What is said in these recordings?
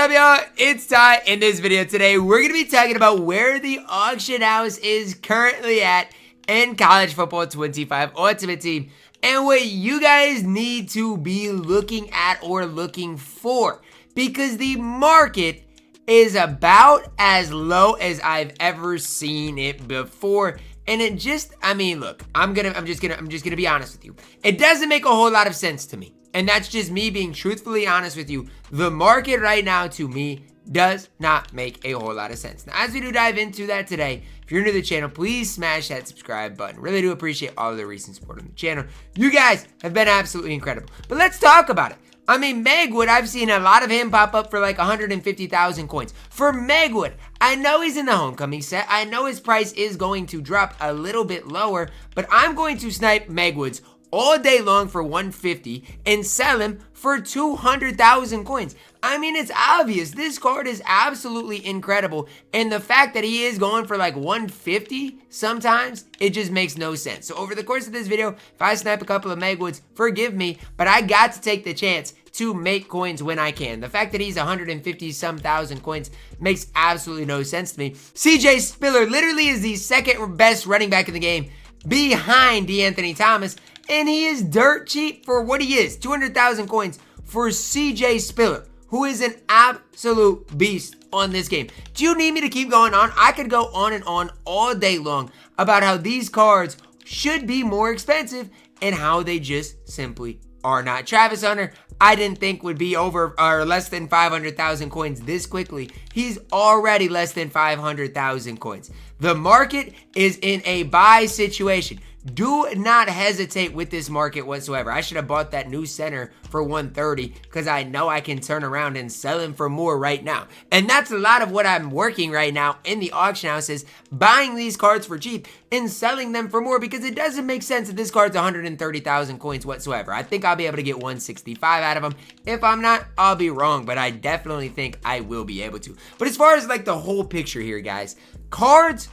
up, y'all? It's Ty. In this video today, we're going to be talking about where the auction house is currently at in College Football 25 Ultimate Team and what you guys need to be looking at or looking for, because the market is about as low as I've ever seen it before. And it just, look, I'm just gonna be honest with you. It doesn't make a whole lot of sense to me. And that's just me being truthfully honest with you. The market right now, to me, does not make a whole lot of sense. Now, as we do dive into that today, if you're new to the channel, please smash that subscribe button. Really do appreciate all of the recent support on the channel. You guys have been absolutely incredible. But let's talk about it. Megwood, I've seen a lot of him pop up for like 150,000 coins. For Megwood, I know he's in the homecoming set. I know his price is going to drop a little bit lower, but I'm going to snipe Megwoods all day long for 150 and sell him for 200,000 coins. It's obvious. This card is absolutely incredible. And the fact that he is going for like 150 sometimes, it just makes no sense. So over the course of this video, if I snipe a couple of Megwoods, forgive me, but I got to take the chance to make coins when I can. The fact that he's 150 some thousand coins makes absolutely no sense to me. CJ Spiller literally is the second best running back in the game behind D'Anthony Thomas, and he is dirt cheap for what he is. 200,000 coins for CJ Spiller, who is an absolute beast on this game. Do you need me to keep going on? I could go on and on all day long about how these cards should be more expensive and how they just simply are not. Travis Hunter, I didn't think would be over or less than 500,000 coins this quickly. He's already less than 500,000 coins. The market is in a buy situation. Do not hesitate with this market whatsoever. I should have bought that new center for 130 because I know I can turn around and sell him for more right now. And that's a lot of what I'm working right now in the auction house, is buying these cards for cheap and selling them for more, because it doesn't make sense that this card's 130,000 coins whatsoever. I think I'll be able to get 165 out of them. If I'm not, I'll be wrong, but I definitely think I will be able to. But as far as like the whole picture here, guys, cards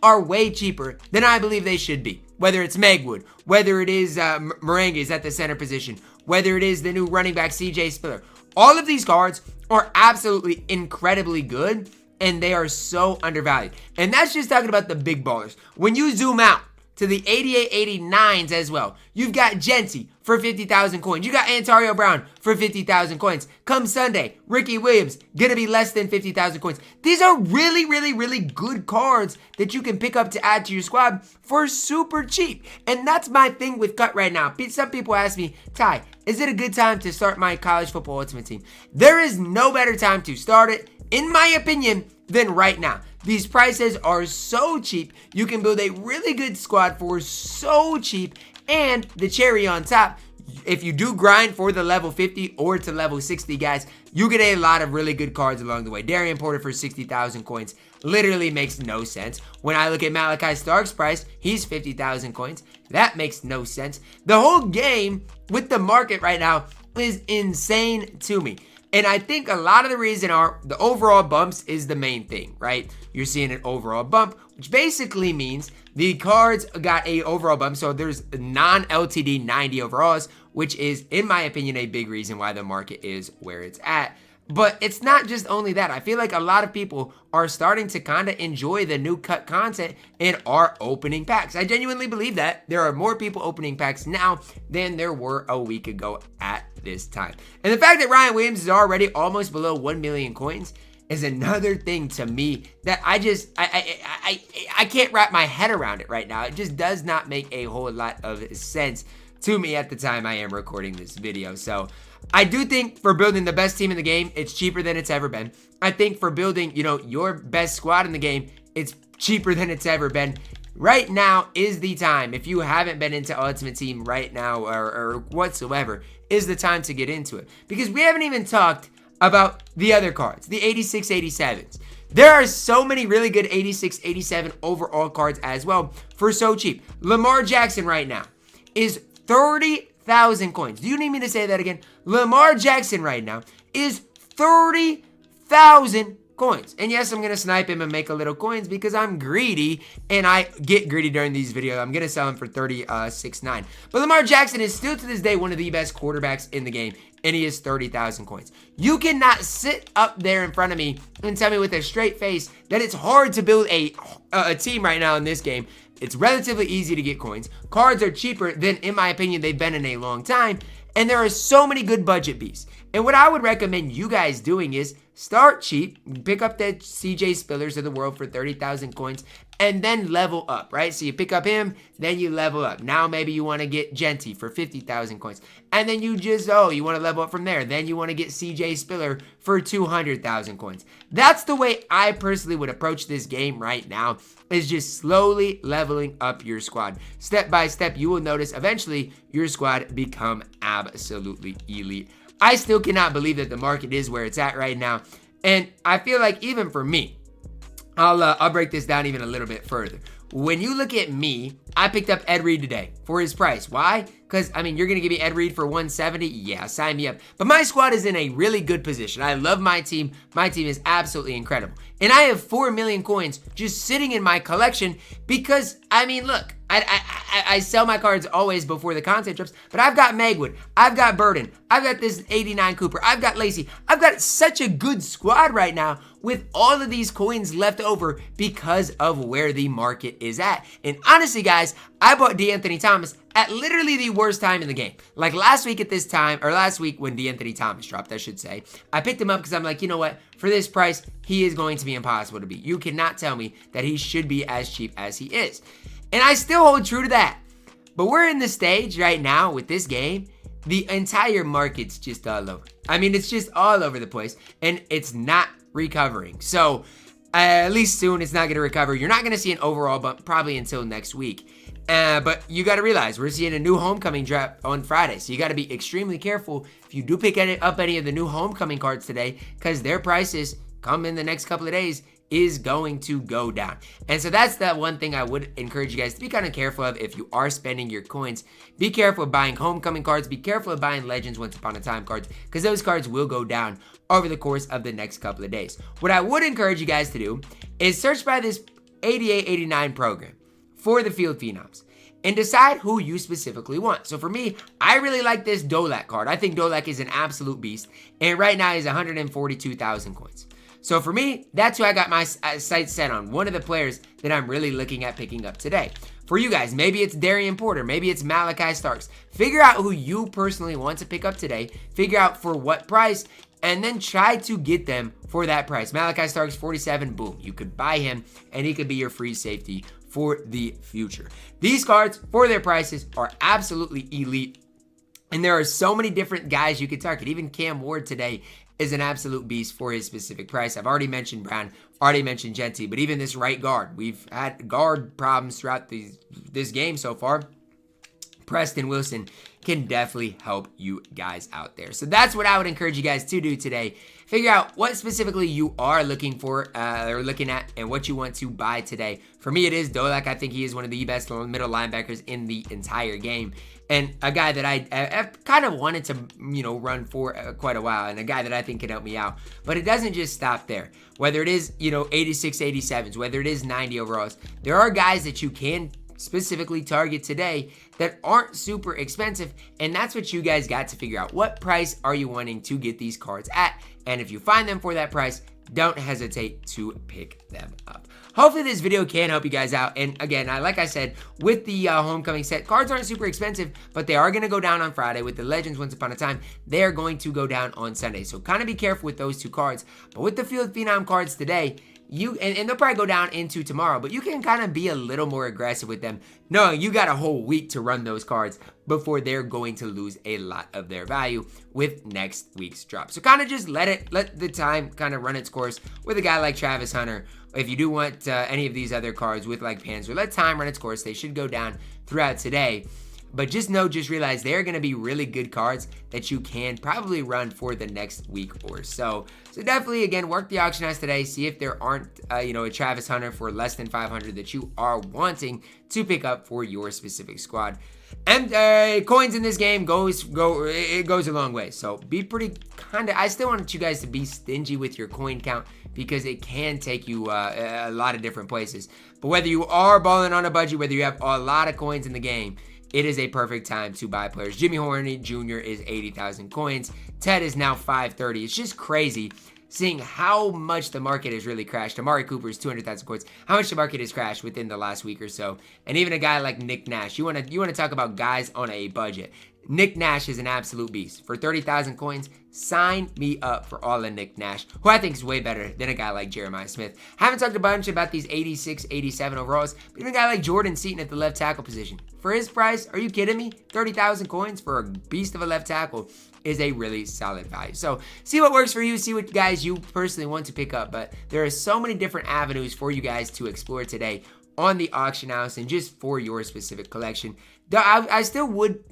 are way cheaper than I believe they should be. Whether it's Megwood, whether it is Merengues at the center position, whether it is the new running back CJ Spiller. All of these cards are absolutely incredibly good, and they are so undervalued. And that's just talking about the big ballers. When you zoom out to the 88, 89s as well, you've got Genty for 50,000 coins. You got Antonio Brown for 50,000 coins. Come Sunday, Ricky Williams, gonna be less than 50,000 coins. These are really, really, really good cards that you can pick up to add to your squad for super cheap. And that's my thing with Cut right now. Some people ask me, Ty, is it a good time to start my College Football Ultimate Team? There is no better time to start it, in my opinion, than right now. These prices are so cheap. You can build a really good squad for so cheap. And the cherry on top, if you do grind for the level 50 or to level 60, guys, you get a lot of really good cards along the way. Darian Porter for 60,000 coins literally makes no sense. When I look at Malachi Stark's price, he's 50,000 coins. That makes no sense. The whole game with the market right now is insane to me. And I think a lot of the reason are the overall bumps is the main thing, right? You're seeing an overall bump, which basically means the cards got a overall bump. So there's non-LTD 90 overalls, which is, in my opinion, a big reason why the market is where it's at. But it's not just only that. I feel like a lot of people are starting to kind of enjoy the new cut content and are opening packs. I genuinely believe that. There are more people opening packs now than there were a week ago at this time. And the fact that Ryan Williams is already almost below 1 million coins is another thing to me that I can't wrap my head around it right now. It just does not make a whole lot of sense to me at the time I am recording this video. So I do think for building the best team in the game, it's cheaper than it's ever been. I think for building, your best squad in the game, it's cheaper than it's ever been. Right now is the time, if you haven't been into Ultimate Team right now or whatsoever, is the time to get into it. Because we haven't even talked about the other cards, the 86, 87s. There are so many really good 86, 87 overall cards as well for so cheap. Lamar Jackson right now is 30,000 coins. Do you need me to say that again? Lamar Jackson right now is 30,000 coins. And yes, I'm going to snipe him and make a little coins because I'm greedy and I get greedy during these videos. I'm going to sell him for 36.9. But Lamar Jackson is still to this day one of the best quarterbacks in the game. and he has 30,000 coins. You cannot sit up there in front of me and tell me with a straight face that it's hard to build a team right now in this game. It's relatively easy to get coins. Cards are cheaper than, in my opinion, they've been in a long time. And there are so many good budget beasts. And what I would recommend you guys doing is start cheap, pick up the CJ Spillers of the world for 30,000 coins, and then level up, right? So you pick up him, then you level up. Now maybe you want to get Genty for 50,000 coins. And then you just, you want to level up from there. Then you want to get CJ Spiller for 200,000 coins. That's the way I personally would approach this game right now, is just slowly leveling up your squad. Step by step, you will notice eventually your squad become absolutely elite. I still cannot believe that the market is where it's at right now. And I feel like even for me, I'll break this down even a little bit further. When you look at me, I picked up Ed Reed today for his price. Why? Because, I mean, you're going to give me Ed Reed for 170? Yeah, sign me up. But my squad is in a really good position. I love my team. My team is absolutely incredible. And I have 4 million coins just sitting in my collection because, I mean, look, I sell my cards always before the content drops, but I've got Megwood, I've got Burden, I've got this 89 Cooper, I've got Lacey. I've got such a good squad right now with all of these coins left over because of where the market is at. And honestly, guys, I bought DeAnthony Thomas at literally the worst time in the game. Like last week at this time, or last week when DeAnthony Thomas dropped, I should say, I picked him up because I'm like, you know what? For this price, he is going to be impossible to beat. You cannot tell me that he should be as cheap as he is. And I still hold true to that. But we're in the stage right now with this game, the entire market's just all over. I mean, it's just all over the place, and it's not recovering. So, at least soon, it's not going to recover. You're not going to see an overall bump probably until next week. But you got to realize we're seeing a new homecoming drop on Friday. So you got to be extremely careful if you do pick up any of the new homecoming cards today, because their prices come in the next couple of days is going to go down. And so that's that one thing I would encourage you guys to be kind of careful of if you are spending your coins. Be careful of buying homecoming cards. Be careful of buying Legends Once Upon a Time cards, because those cards will go down over the course of the next couple of days. What I would encourage you guys to do is search by this 8889 program for the Field Phenoms and decide who you specifically want. So for me, I really like this Dolak card. I think Dolak is an absolute beast, and right now he's 142,000 coins. So for me, that's who I got my sights set on. One of the players that I'm really looking at picking up today. For you guys, maybe it's Darian Porter. Maybe it's Malachi Starks. Figure out who you personally want to pick up today. Figure out for what price, and then try to get them for that price. Malachi Starks, 47, boom. You could buy him, and he could be your free safety for the future. These cards, for their prices, are absolutely elite. And there are so many different guys you could target. Even Cam Ward today is an absolute beast for his specific price. I've already mentioned Brown, already mentioned Genty, but even this right guard, we've had guard problems throughout this game so far. Preston Wilson can definitely help you guys out there. So that's what I would encourage you guys to do today. Figure out what specifically you are looking for or looking at and what you want to buy today. For me, it is Dolak. I think he is one of the best middle linebackers in the entire game. And a guy that I've kind of wanted to, run for quite a while, and a guy that I think can help me out. But it doesn't just stop there. Whether it is, 86, 87s, whether it is 90 overalls, there are guys that you can specifically target today that aren't super expensive, and that's what you guys got to figure out. What price are you wanting to get these cards at? And if you find them for that price, don't hesitate to pick them up. Hopefully this video can help you guys out. And again, like I said, with the homecoming set, cards aren't super expensive, but they are going to go down on Friday. With the Legends Once Upon a Time, they are going to go down on Sunday. So kind of be careful with those two cards. But with the Field Phenom cards today, and they'll probably go down into tomorrow, but you can kind of be a little more aggressive with them, knowing you got a whole week to run those cards before they're going to lose a lot of their value with next week's drop. So kind of just let the time kind of run its course with a guy like Travis Hunter. If you do want any of these other cards with like Panzer, let time run its course. They should go down throughout today. But just realize they're going to be really good cards that you can probably run for the next week or so. So definitely, again, work the auction house today. See if there aren't, a Travis Hunter for less than 500 that you are wanting to pick up for your specific squad. And coins in this game goes a long way. So be pretty I still want you guys to be stingy with your coin count, because it can take you a lot of different places. But whether you are balling on a budget, whether you have a lot of coins in the game, it is a perfect time to buy players. Jimmy Horny Jr. is 80,000 coins. Ted is now 530. It's just crazy seeing how much the market has really crashed. Amari Cooper is 200,000 coins. How much the market has crashed within the last week or so. And even a guy like Nick Nash. You want to talk about guys on a budget. Nick Nash is an absolute beast. For 30,000 coins, sign me up for all of Nick Nash, who I think is way better than a guy like Jeremiah Smith. Haven't talked a bunch about these 86, 87 overalls, but even a guy like Jordan Seaton at the left tackle position. For his price, are you kidding me? 30,000 coins for a beast of a left tackle is a really solid value. So see what works for you, see what guys you personally want to pick up, but there are so many different avenues for you guys to explore today on the auction house and just for your specific collection. I still would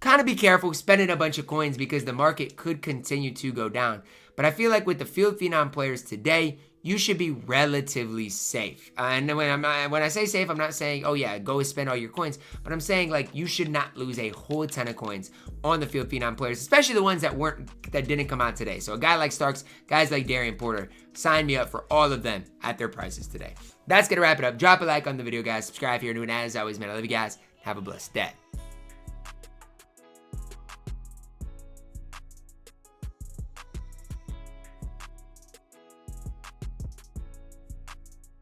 kind of be careful spending a bunch of coins because the market could continue to go down. But I feel like with the field phenom players today, you should be relatively safe. And when I say safe, I'm not saying, oh yeah, go spend all your coins. But I'm saying like you should not lose a whole ton of coins on the field phenom players, especially the ones that didn't come out today. So a guy like Starks, guys like Darian Porter, sign me up for all of them at their prices today. That's gonna wrap it up. Drop a like on the video, guys. Subscribe if you're new, and as always, man, I love you guys. Have a blessed day.